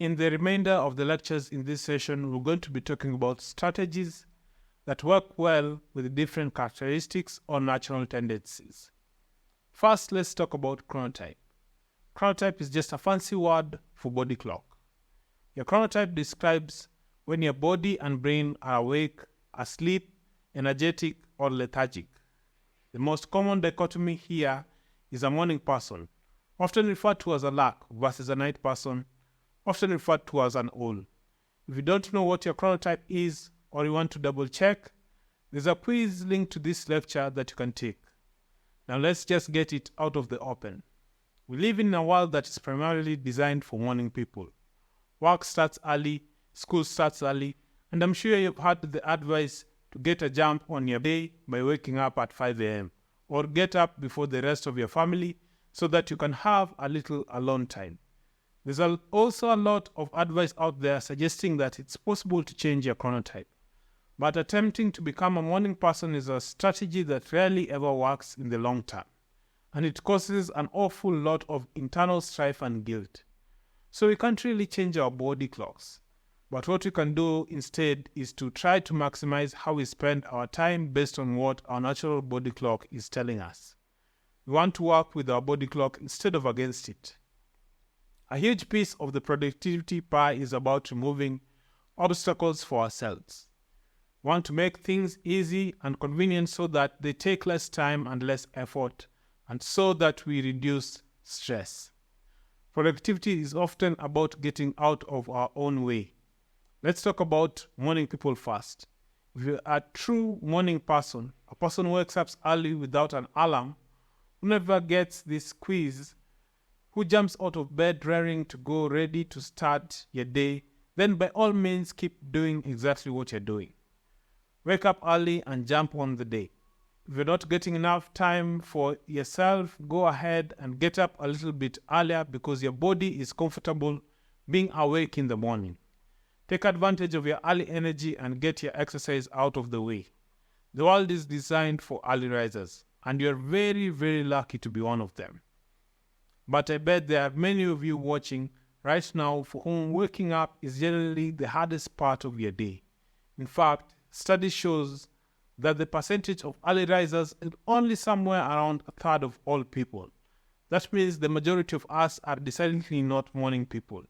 In the remainder of the lectures in this session, we're going to be talking about strategies that work well with different characteristics or natural tendencies. First, let's talk about chronotype. Chronotype is just a fancy word for body clock. Your chronotype describes when your body and brain are awake, asleep, energetic, or lethargic. The most common dichotomy here is a morning person, often referred to as a lark, versus a night person, often referred to as an owl. If you don't know what your chronotype is, or you want to double check, there's a quiz linked to this lecture that you can take. Now let's just get it out of the open. We live in a world that is primarily designed for morning people. Work starts early, school starts early, and I'm sure you've heard the advice to get a jump on your day by waking up at 5 a.m. or get up before the rest of your family so that you can have a little alone time. There's also a lot of advice out there suggesting that it's possible to change your chronotype. But attempting to become a morning person is a strategy that rarely ever works in the long term, and it causes an awful lot of internal strife and guilt. So we can't really change our body clocks. But what we can do instead is to try to maximize how we spend our time based on what our natural body clock is telling us. We want to work with our body clock instead of against it. A huge piece of the productivity pie is about removing obstacles for ourselves. We want to make things easy and convenient so that they take less time and less effort, and so that we reduce stress. Productivity is often about getting out of our own way. Let's talk about morning people first. If you're a true morning person, a person who wakes up early without an alarm, who never gets this quiz, who jumps out of bed raring to go ready to start your day, then by all means keep doing exactly what you're doing. Wake up early and jump on the day. If you're not getting enough time for yourself, go ahead and get up a little bit earlier because your body is comfortable being awake in the morning. Take advantage of your early energy and get your exercise out of the way. The world is designed for early risers, and you're very, very lucky to be one of them. But I bet there are many of you watching right now for whom waking up is generally the hardest part of your day. In fact, study shows that the percentage of early risers is only somewhere around a third of all people. That means the majority of us are decidedly not morning people.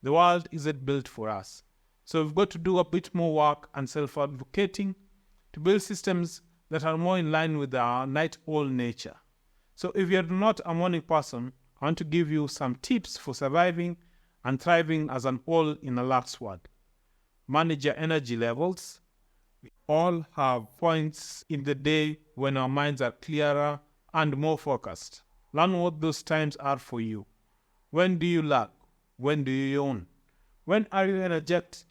The world isn't built for us. So we've got to do a bit more work and self-advocating to build systems that are more in line with our night owl nature. So if you're not a morning person, I want to give you some tips for surviving and thriving as an owl in a lark's world. Manage your energy levels. We all have points in the day when our minds are clearer and more focused. Learn what those times are for you. When do you lack? When do you yawn? When are you energetic?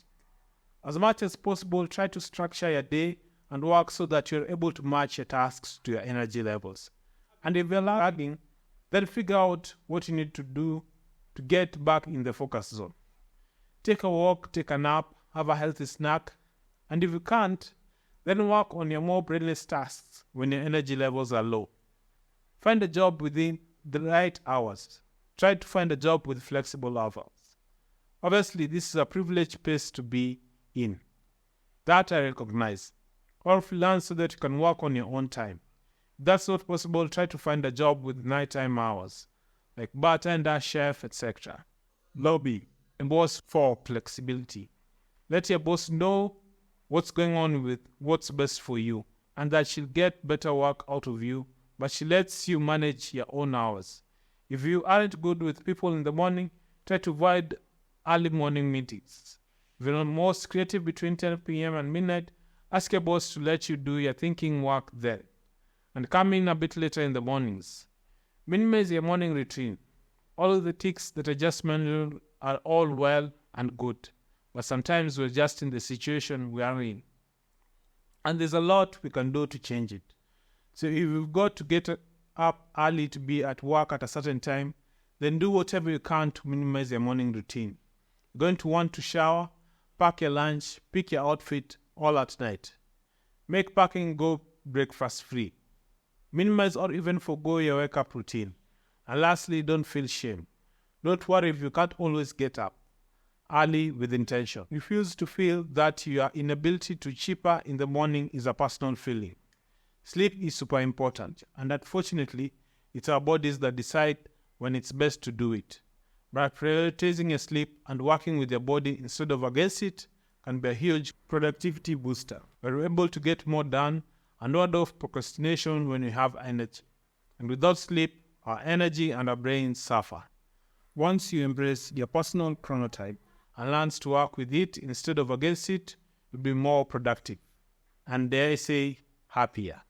As much as possible, try to structure your day and work so that you're able to match your tasks to your energy levels. And if you're lagging, then figure out what you need to do to get back in the focus zone. Take a walk, take a nap, have a healthy snack, and if you can't, then work on your more brainless tasks when your energy levels are low. Find a job within the right hours. Try to find a job with flexible hours. Obviously, this is a privileged place to be in. That I recognize. Or freelance so that you can work on your own time. If that's not possible, try to find a job with nighttime hours, like bartender, chef, etc. Lobby and boss for flexibility. Let your boss know what's going on with what's best for you, and that she'll get better work out of you, but she lets you manage your own hours. If you aren't good with people in the morning, try to avoid early morning meetings. If you're most creative between 10 p.m. and midnight, ask your boss to let you do your thinking work then, and come in a bit later in the mornings. Minimize your morning routine. All of the tics that I just mentioned are all well and good, but sometimes we're just in the situation we are in. And there's a lot we can do to change it. So if you've got to get up early to be at work at a certain time, then do whatever you can to minimize your morning routine. You're going to want to shower, pack your lunch, pick your outfit all at night. Make packing go breakfast free. Minimize or even forgo your wake-up routine. And lastly, don't feel shame. Don't worry if you can't always get up. early with intention. Refuse to feel that your inability to cheaper in the morning is a personal feeling. Sleep is super important, and unfortunately, it's our bodies that decide when it's best to do it. But prioritizing your sleep and working with your body instead of against it can be a huge productivity booster. We're able to get more done and ward off procrastination when we have energy. And without sleep, our energy and our brains suffer. Once you embrace your personal chronotype and learn to work with it instead of against it, you'll be more productive. And dare I say, happier.